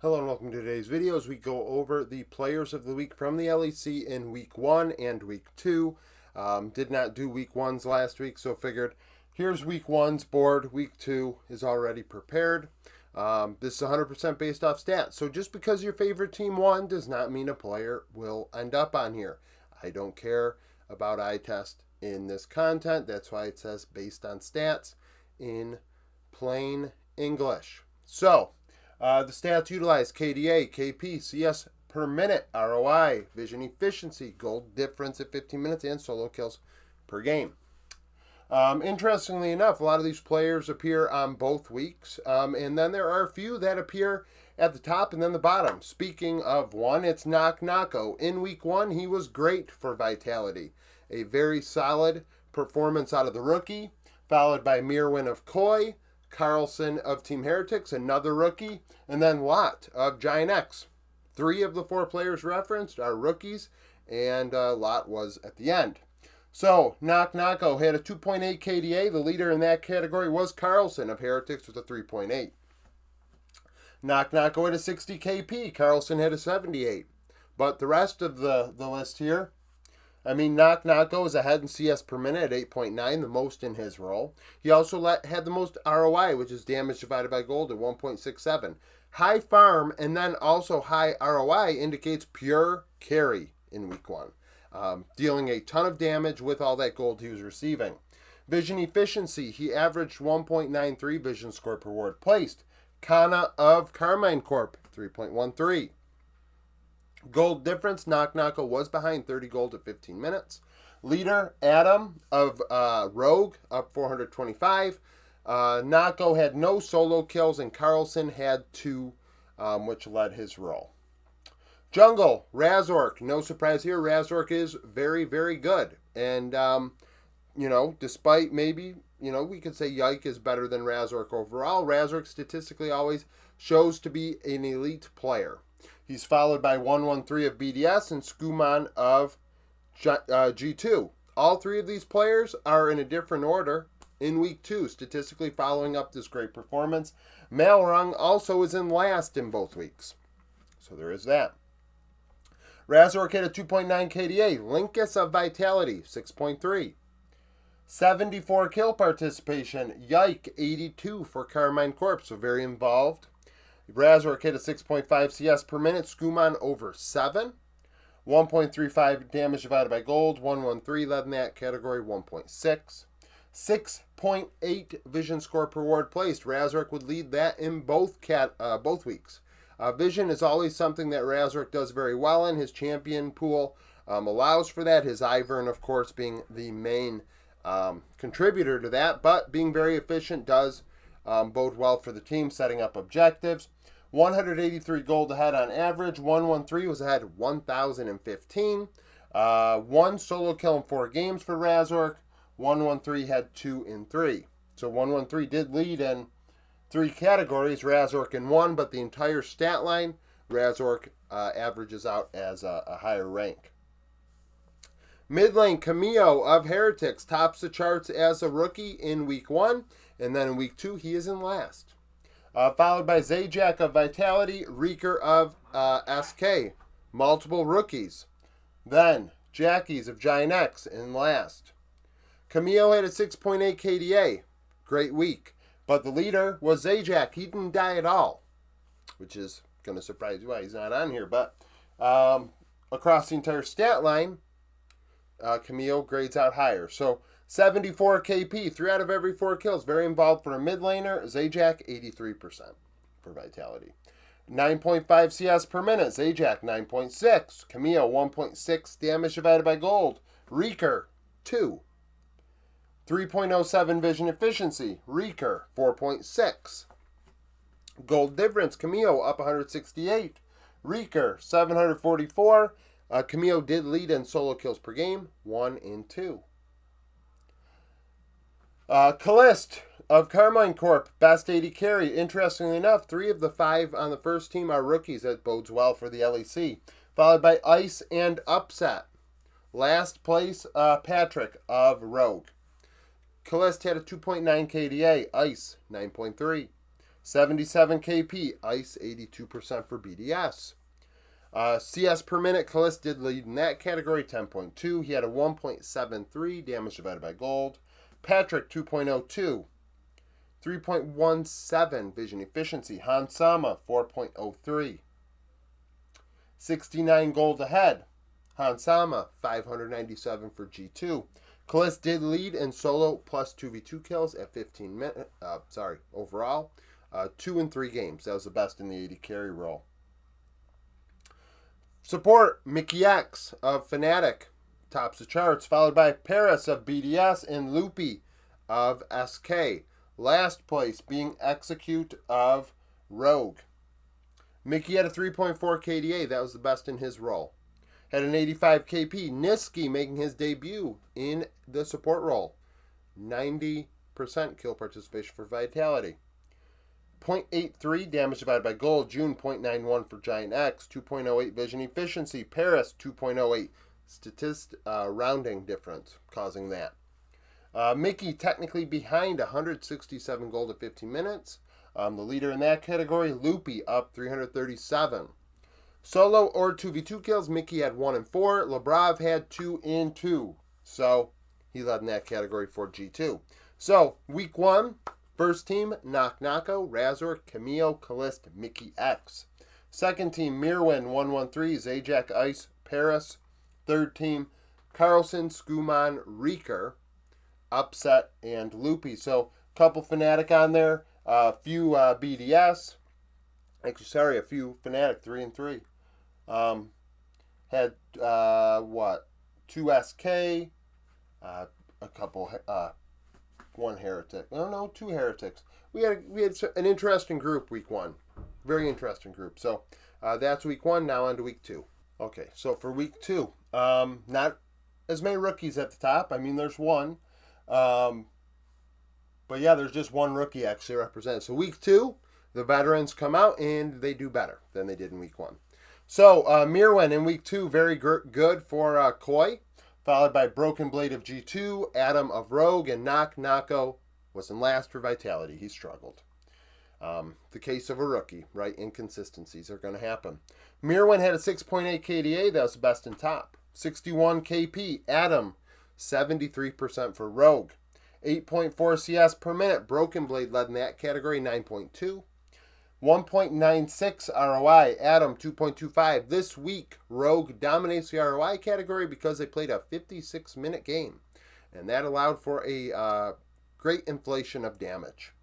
Hello and welcome to today's video as we go over the players of the week from the LEC in week 1 and week 2. Did not do week 1's last week, so figured here's week 1's board. Week 2 is already prepared. This is 100% based off stats. So just because your favorite team won does not mean a player will end up on here. I don't care about eye test in this content. That's why it says based on stats in plain English. So, the stats utilized: KDA, KP, CS per minute, ROI, vision efficiency, goal difference at 15 minutes, and solo kills per game. Interestingly enough, a lot of these players appear on both weeks, and then there are a few that appear at the top and then the bottom. Speaking of one, it's Knock Knocko. In week 1, he was great for Vitality. A very solid performance out of the rookie, followed by Mirwin of Koi, Carlson of Team Heretics, another rookie, and then Lot of Giant X. 3 of the 4 players referenced are rookies, and Lot was at the end. So, Knock Knocko had a 2.8 KDA. The leader in that category was Carlson of Heretics with a 3.8. Knock Knocko had a 60 KP. Carlson had a 78. But the rest of the list here, Knock Knocko is ahead in CS per minute at 8.9, the most in his role. He also had the most ROI, which is damage divided by gold, at 1.67. High farm and then also high ROI indicates pure carry in week 1, dealing a ton of damage with all that gold he was receiving. Vision efficiency, he averaged 1.93 vision score per ward placed. Kana of Carmine Corp, 3.13. Gold difference, Knock Knocko was behind 30 gold at 15 minutes. Leader, Adam of Rogue, up 425. Knocko had no solo kills, and Carlson had 2, which led his role. Jungle, Razork. No surprise here. Razork is very, very good. And, despite maybe, we could say Yike is better than Razork overall, Razork statistically always shows to be an elite player. He's followed by 113 of BDS and Skuman of G2. All 3 of these players are in a different order in week 2, statistically following up this great performance. Malrung also is in last in both weeks. So there is that. Razork had a 2.9 KDA. Linkus of Vitality, 6.3. 74 kill participation. Yike, 82 for Carmine Corp, so very involved. Razork hit a 6.5 CS per minute. Skuman over 7. 1.35 damage divided by gold. 113 led in that category. 1.6. 6.8 vision score per ward placed. Razork would lead that in both weeks. Vision is always something that Razork does very well in. His champion pool allows for that. His Ivern, of course, being the main contributor to that. But being very efficient does bode well for the team, setting up objectives. 183 gold ahead on average. 113 was ahead 1,015. 1 solo kill in 4 games for Razork. 113 had 2 in 3. So 113 did lead in 3 categories, Razork in 1, but the entire stat line, Razork averages out as a higher rank. Mid lane, Camille of Heretics tops the charts as a rookie in week 1, and then in week 2 he is in last. Followed by Zajac of Vitality, Reeker of SK, multiple rookies. Then Jackies of Giant X in last. Camille had a 6.8 KDA, great week. But the leader was Zajac. He didn't die at all, which is going to surprise you why he's not on here. But across the entire stat line, Camille grades out higher. So 74 KP, 3 out of every 4 kills. Very involved for a mid laner. Zajac, 83% for Vitality. 9.5 CS per minute. Zajac, 9.6. Camille, 1.6 damage divided by gold. Reeker, 2. 3.07 vision efficiency. Reeker, 4.6. Gold difference. Camille up 168. Reeker, 744. Camille did lead in solo kills per game, 1 and 2. Callist of Carmine Corp, best 80 carry. Interestingly enough, 3 of the 5 on the first team are rookies. That bodes well for the LEC. Followed by Ice and Upset. Last place, Patrick of Rogue. Callist had a 2.9 KDA. Ice, 9.3. 77 KP, Ice 82% for BDS. CS per minute, Callis did lead in that category, 10.2. He had a 1.73 damage divided by gold. Patrick, 2.02. 3.17 vision efficiency. Hansama, 4.03. 69 gold ahead. Hansama, 597 for G2. Callis did lead in solo plus 2v2 kills at 15 minutes. Overall. 2 in 3 games. That was the best in the 80 carry role. Support, Mickey X of Fnatic, tops the charts, followed by Paris of BDS and Loopy of SK. Last place being Execute of Rogue. Mickey had a 3.4 KDA. That was the best in his role. Had an 85 KP. Niski making his debut in the support role. 90% kill participation for Vitality. 0.83 damage divided by gold. June, 0.91 for Giant X. 2.08 vision efficiency. Paris, 2.08. Rounding difference causing that. Mickey technically behind 167 gold at 15 minutes. The leader in that category, Loopy, up 337. Solo or 2v2 kills, Mickey had 1 and 4. Labrov had 2 and 2. So, he led in that category for G2. So, week 1, first team, Knock-Knocko, Razor, Camille, Callist, Mickey X. Second team, Mirwin, 113, Zajac, Ice, Paris. Third team, Carlson, Skuman, Reeker, Upset, and Loopy. So, couple Fnatic on there, a few BDS. Actually, sorry, a few Fnatic, 3 and 3. Had, 2 SK, a couple, 1 Heretic. No, 2 Heretics. We had an interesting group week 1. Very interesting group. So, that's week 1. Now on to week 2. Okay, so for week 2, not as many rookies at the top. I mean, there's one. But yeah, there's just one rookie actually represented. So week 2, the veterans come out and they do better than they did in week 1. So Mirwen in week 2, very good for Koi, followed by Broken Blade of G2, Adam of Rogue, and Knock-Knocko was in last for Vitality. He struggled. The case of a rookie, right? Inconsistencies are going to happen. Mirwen had a 6.8 KDA. That was the best in top. 61 KP. Adam, 73% for Rogue. 8.4 CS per minute. Broken Blade led in that category, 9.2. 1.96 ROI. Adam, 2.25. This week, Rogue dominates the ROI category because they played a 56-minute game. And that allowed for a great inflation of damage.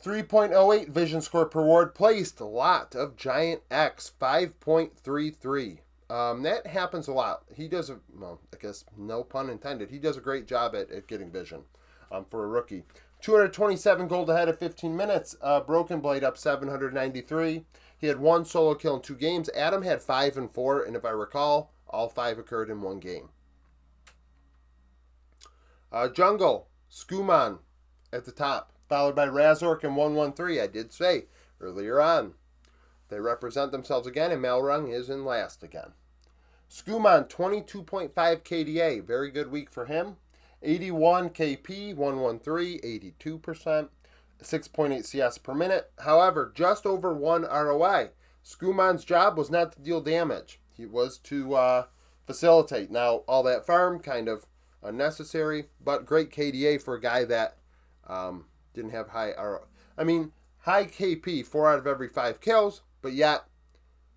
3.08 vision score per ward placed. A lot of Giant X, 5.33. That happens a lot. He does I guess no pun intended. He does a great job at getting vision for a rookie. 227 gold ahead of 15 minutes. Broken Blade up 793. He had 1 solo kill in 2 games. Adam had 5 and 4, and if I recall, all 5 occurred in 1 game. Jungle, Skuman at the top, followed by Razork and 113. I did say earlier on. They represent themselves again, and Malrung is in last again. Skuman, 22.5 KDA. Very good week for him. 81 KP, 113, 82%. 6.8 CS per minute. However, just over 1 ROI. Skuman's job was not to deal damage. He was to facilitate. Now, all that farm, kind of unnecessary, but great KDA for a guy that didn't have high ROI. I mean, high KP, 4 out of every 5 kills, but yet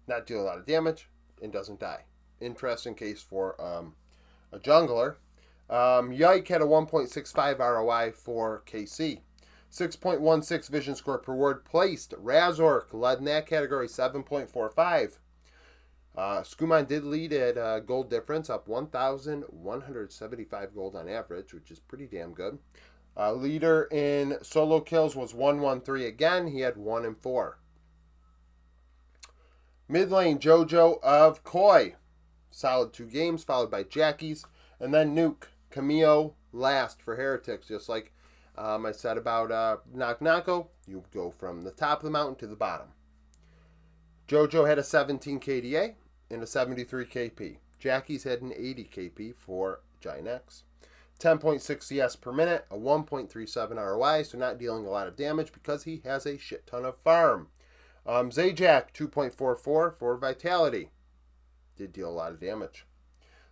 not deal a lot of damage and doesn't die. Interesting case for a jungler. Yike had a 1.65 ROI for KC. 6.16 vision score per ward placed. Razork led in that category, 7.45. Skuman did lead at gold difference, up 1,175 gold on average, which is pretty damn good. Leader in solo kills was 113 again. He had 1 and 4. Mid lane, Jojo of Koi. Solid 2 games, followed by Jackie's. And then Nuke, Camille last for Heretics. Just like I said about Knock-Knocko, you go from the top of the mountain to the bottom. Jojo had a 17 KDA and a 73 KP. Jackie's had an 80 KP for Giant X. 10.6 CS per minute, a 1.37 ROI, so not dealing a lot of damage because he has a shit ton of farm. Zajac, 2.44 for vitality. Did deal a lot of damage.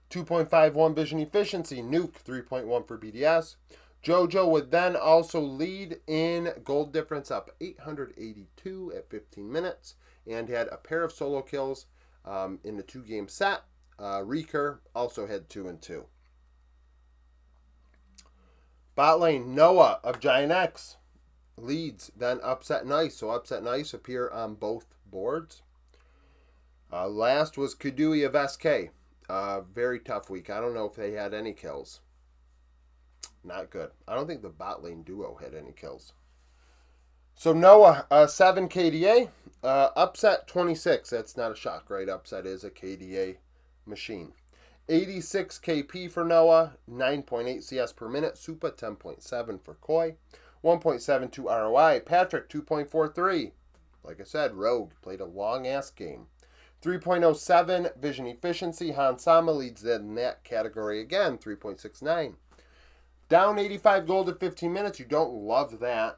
2.51 vision efficiency. Nuke, 3.1 for BDS. Jojo would then also lead in gold difference, up 882 at 15 minutes, and had a pair of solo kills in the 2-game set. Reeker also had 2 and 2. Bot lane, Noah of Giant X leads, then Upset Nice. So Upset Nice appear on both boards. Last was Kadui of SK. Very tough week. I don't know if they had any kills. Not good. I don't think the bot lane duo had any kills. So Noah, 7 KDA. Upset 26. That's not a shock, right? Upset is a KDA machine. 86 KP for Noah. 9.8 CS per minute. Supa 10.7 for Koi. 1.72 ROI. Patrick 2.43. Like I said, Rogue played a long-ass game. 3.07 vision efficiency. Hansama leads in that category again. 3.69. Down 85 gold at 15 minutes. You don't love that.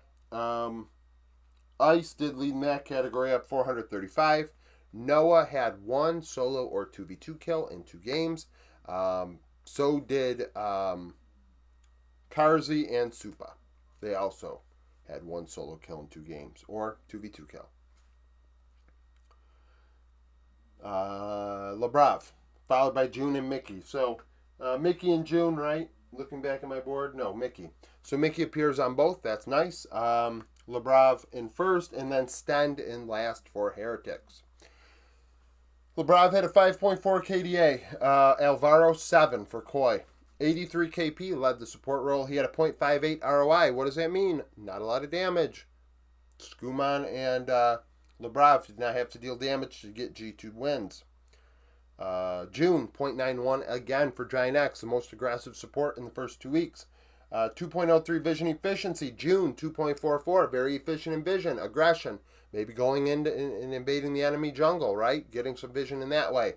Ice did lead in that category, up 435. Noah had 1 solo or 2v2 kill in 2 games. So did Karzi and Supa. They also had 1 solo kill in 2 games, or 2v2 kill. Labrav, followed by June and Mickey. So Mickey and June, right? Looking back at my board, no, Mickey. So Mickey appears on both. That's nice. Labrav in first, and then Stend in last for Heretics. Labrav had a 5.4 KDA. Alvaro 7 for Koi. 83 KP led the support role. He had a 0.58 ROI. What does that mean? Not a lot of damage. Skuman and Labrav did not have to deal damage to get G2 wins. June, 0.91 again for Giant X, the most aggressive support in the first 2 weeks. 2.03 vision efficiency. June, 2.44, very efficient in vision. Aggression, maybe going into and invading the enemy jungle, right? Getting some vision in that way.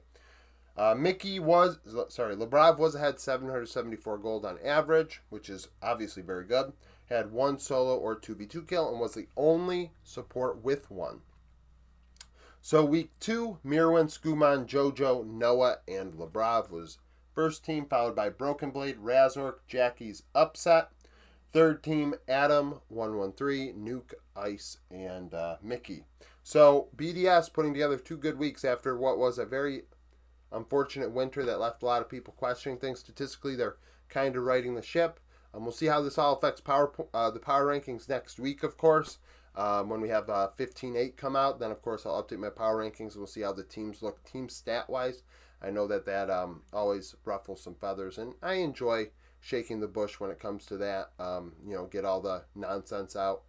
Labrav was ahead 774 gold on average, which is obviously very good. Had 1 solo or 2v2 kill and was the only support with 1. So week 2, Mirwin, Skuman, Jojo, Noah, and Labrav was first team, followed by Broken Blade, Razork, Jackie's Upset. Third team, Adam, 113, Nuke, Ice, and Mickey. So BDS putting together 2 good weeks after what was a very unfortunate winter that left a lot of people questioning things. Statistically, they're kind of righting the ship. We'll see how this all affects the power rankings next week, of course. When we have 15-8 come out, then of course I'll update my power rankings. We'll see how the teams look, team stat-wise. I know that always ruffles some feathers, and I enjoy shaking the bush when it comes to that. Get all the nonsense out.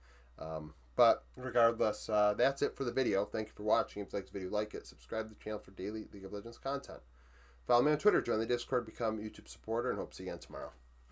But regardless, that's it for the video. Thank you for watching. If you like the video, like it. Subscribe to the channel for daily League of Legends content. Follow me on Twitter, join the Discord, become a YouTube supporter, and hope to see you again tomorrow.